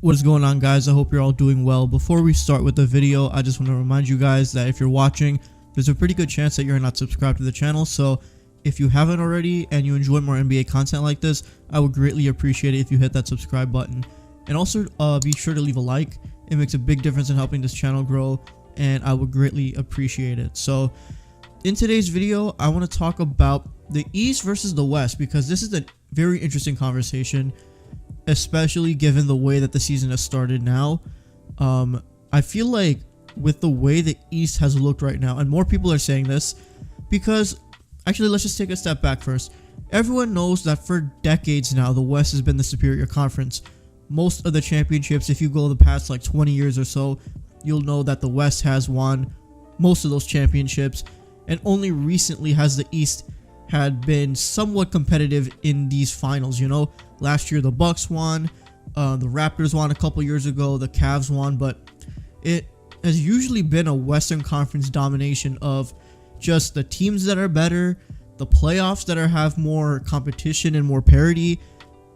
What is going on, guys? I hope you're all doing well. Before we start with the video, I just want to remind you guys that if you're watching, there's a pretty good chance that you're not subscribed to the channel. So if you haven't already and you enjoy more NBA content like this, I would greatly appreciate it if you hit that subscribe button. And also be sure to leave a like. It makes a big difference in helping this channel grow, and I would greatly appreciate it. So in today's video, I want to talk about the East versus the West, because this is a very interesting conversation, especially given the way that the season has started now. I feel like with the way the East has looked right now, and more people are saying this, because actually let's just take a step back first. Everyone knows that for decades now, the West has been the superior conference. Most of the championships, if you go the past like 20 years or so, you'll know that the West has won most of those championships, and only recently has the East had been somewhat competitive in these finals. You know, last year the Bucks won, the Raptors won a couple years ago, the Cavs won, but it has usually been a Western Conference domination of just the teams that are better, the playoffs that have more competition and more parity,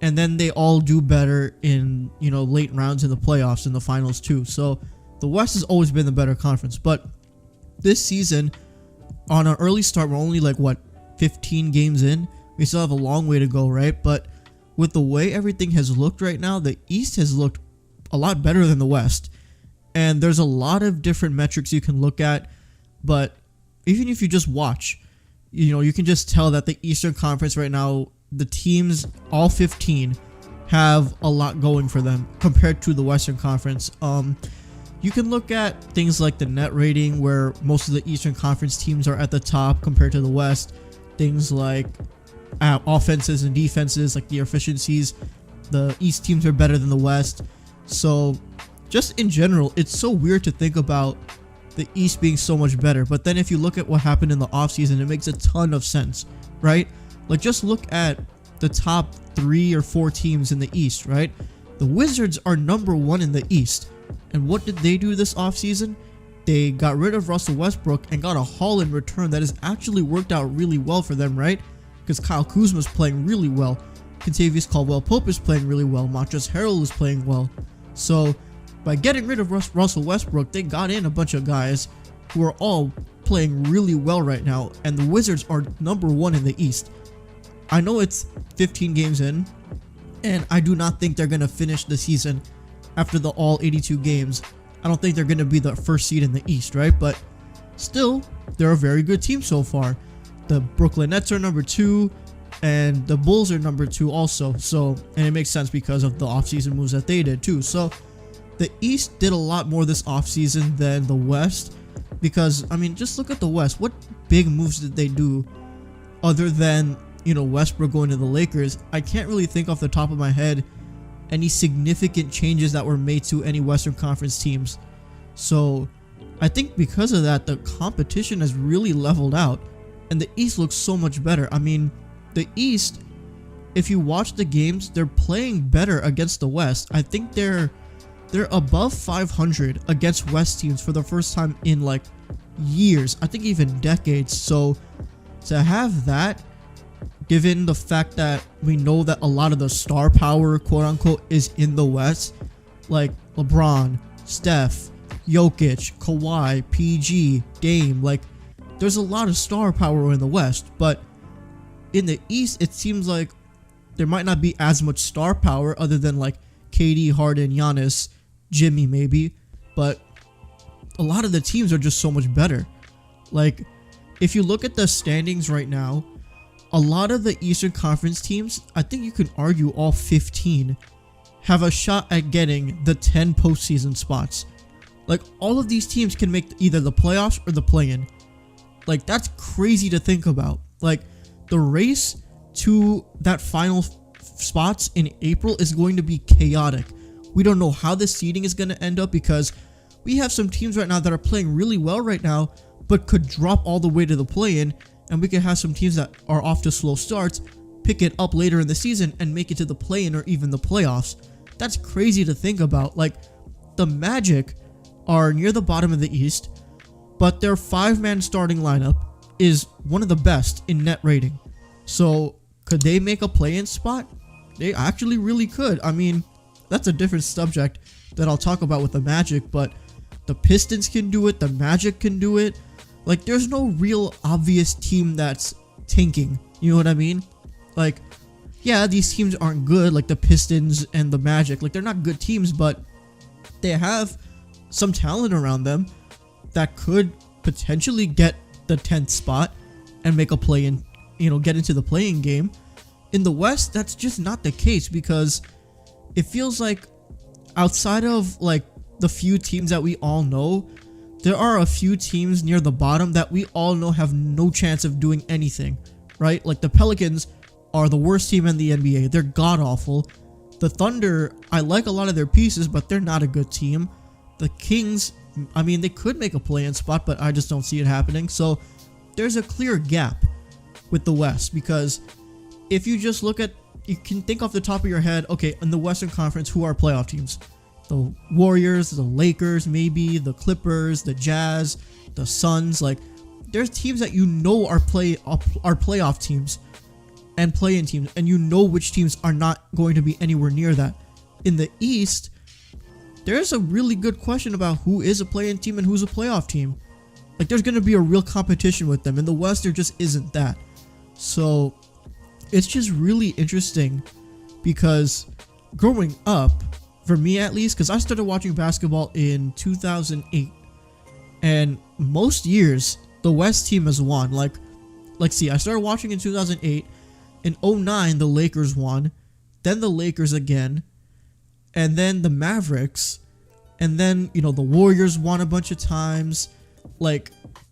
and then they all do better in, you know, late rounds in the playoffs and the finals too. So the West has always been the better conference, but this season, on an early start, we're only like 15 games in. We still have a long way to go, right? But with the way everything has looked right now, the East has looked a lot better than the West. And there's a lot of different metrics you can look at, but even if you just watch, you know, you can just tell that the Eastern Conference right now, the teams, all 15, have a lot going for them compared to the Western Conference. You can look at things like the net rating, where most of the Eastern Conference teams are at the top compared to the West. Things like offenses and defenses, like the efficiencies, the East teams are better than the West. So just in general, it's so weird to think about the East being so much better. But then if you look at what happened in the offseason, it makes a ton of sense, right? Like, just look at the top 3 or 4 teams in the East, right? The Wizards are #1 in the East. And what did they do this offseason? They got rid of Russell Westbrook and got a haul in return that has actually worked out really well for them, right? Because Kyle Kuzma is playing really well. Kentavious Caldwell-Pope is playing really well. Montrezl Harrell is playing well. So by getting rid of Russell Westbrook, they got in a bunch of guys who are all playing really well right now. And the Wizards are #1 in the East. I know it's 15 games in, and I do not think they're going to finish the season after the all 82 games. I don't think they're going to be the first seed in the East, right? But still, they're a very good team so far. The Brooklyn Nets are #2, and the Bulls are #2 also. So, and it makes sense because of the offseason moves that they did too. So the East did a lot more this offseason than the West, because, I mean, just look at the West. What big moves did they do other than, you know, Westbrook going to the Lakers? I can't really think off the top of my head any significant changes that were made to any Western Conference teams. So I think because of that, the competition has really leveled out, and the East looks so much better. I mean, the East, if you watch the games, they're playing better against the West. I think they're above 500 against West teams for the first time in like years, I think even decades. So to have that, given the fact that we know that a lot of the star power, quote unquote, is in the West, like LeBron, Steph, Jokic, Kawhi, PG, Dame, like there's a lot of star power in the West. But in the East, it seems like there might not be as much star power other than like KD, Harden, Giannis, Jimmy maybe, but a lot of the teams are just so much better. Like, if you look at the standings right now, a lot of the Eastern Conference teams, I think you can argue all 15, have a shot at getting the 10 postseason spots. Like, all of these teams can make either the playoffs or the play-in. Like, that's crazy to think about. Like, the race to that final spots in April is going to be chaotic. We don't know how the seeding is going to end up, because we have some teams right now that are playing really well right now, but could drop all the way to the play-in. And we could have some teams that are off to slow starts pick it up later in the season and make it to the play-in or even the playoffs. That's crazy to think about. Like, the Magic are near the bottom of the East, but their 5-man starting lineup is one of the best in net rating. So could they make a play-in spot? They actually really could. I mean, that's a different subject that I'll talk about with the Magic, but the Pistons can do it, the Magic can do it. Like, there's no real obvious team that's tanking, you know what I mean? Like, yeah, these teams aren't good, like the Pistons and the Magic. Like, they're not good teams, but they have some talent around them that could potentially get the 10th spot and make a play in, you know, get into the playing game. In the West, that's just not the case, because it feels like outside of like the few teams that we all know, there are a few teams near the bottom that we all know have no chance of doing anything, right? Like the Pelicans are the worst team in the NBA. They're god awful. The Thunder, I like a lot of their pieces, but they're not a good team. The Kings, I mean, they could make a play-in spot, but I just don't see it happening. So there's a clear gap with the West, because if you just look at, you can think off the top of your head, okay, in the Western Conference, who are playoff teams? The Warriors, the Lakers, maybe the Clippers, the Jazz, the Suns. Like, there's teams that you know are playoff teams and play-in teams, and you know which teams are not going to be anywhere near that. In the East, there's a really good question about who is a play-in team and who's a playoff team. Like, there's going to be a real competition with them. In the West, there just isn't that. So it's just really interesting, because growing up, for me at least, because I started watching basketball in 2008, and most years the West team has won. Like see, I started watching in 2008. In 2009 the Lakers won, then the Lakers again, and then the Mavericks, and then, you know, the Warriors won a bunch of times. Like,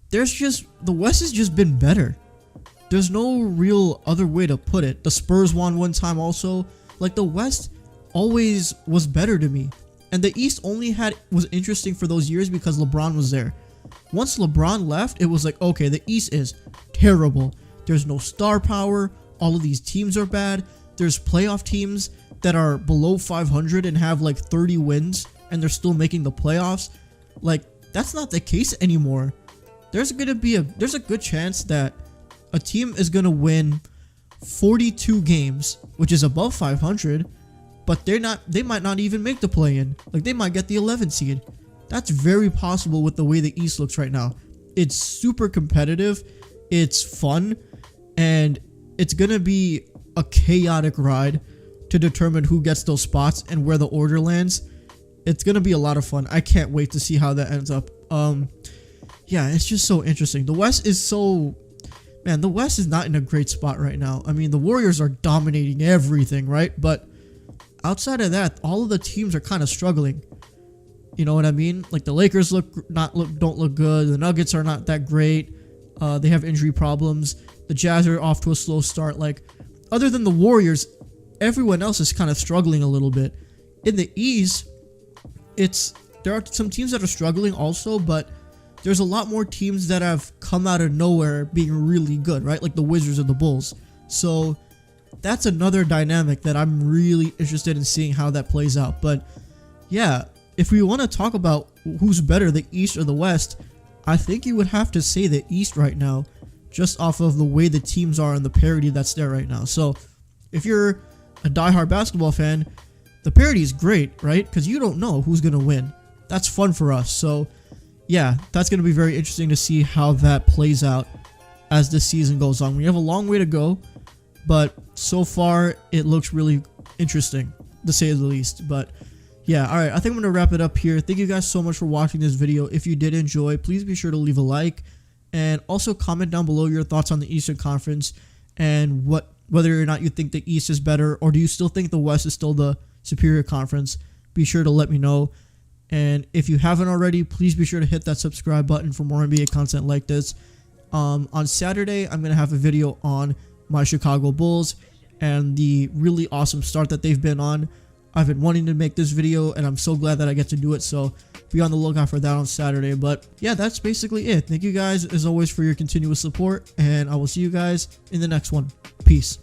there's just, the West has just been better. There's no real other way to put it. The Spurs won one time also. Like, the West always was better to me, and the East only was interesting for those years because LeBron was there. Once LeBron left, it was like, okay, the East is terrible. There's no star power. All of these teams are bad. There's playoff teams that are below 500 and have like 30 wins, and they're still making the playoffs. Like, that's not the case anymore. There's a good chance that a team is gonna win 42 games, which is above 500, but they might not even make the play-in. Like, they might get the 11th seed. That's very possible with the way the East looks right now. It's super competitive, it's fun, and it's gonna be a chaotic ride to determine who gets those spots and where the order lands. It's gonna be a lot of fun. I can't wait to see how that ends up. Yeah, it's just so interesting. The West is the West is not in a great spot right now. I mean, the Warriors are dominating everything, right? But outside of that, all of the teams are kind of struggling. You know what I mean? Like, the Lakers don't look good. The Nuggets are not that great. They have injury problems. The Jazz are off to a slow start. Like, other than the Warriors, everyone else is kind of struggling a little bit. In the East, there are some teams that are struggling also, but there's a lot more teams that have come out of nowhere being really good, right? Like the Wizards and the Bulls. So that's another dynamic that I'm really interested in seeing how that plays out. But yeah, if we want to talk about who's better, the East or the West, I think you would have to say the East right now, just off of the way the teams are and the parity that's there right now. So if you're a diehard basketball fan, the parity is great, right? Because you don't know who's going to win. That's fun for us. So yeah, that's going to be very interesting to see how that plays out as the season goes on. We have a long way to go, but so far it looks really interesting, to say the least. But yeah, alright, I think I'm going to wrap it up here. Thank you guys so much for watching this video. If you did enjoy, please be sure to leave a like, and also comment down below your thoughts on the Eastern Conference and whether or not you think the East is better, or do you still think the West is still the superior conference. Be sure to let me know. And if you haven't already, please be sure to hit that subscribe button for more NBA content like this. On Saturday, I'm going to have a video on my Chicago Bulls and the really awesome start that they've been on. I've been wanting to make this video, and I'm so glad that I get to do it. So be on the lookout for that on Saturday. But yeah, that's basically it. Thank you guys, as always, for your continuous support, and I will see you guys in the next one. Peace.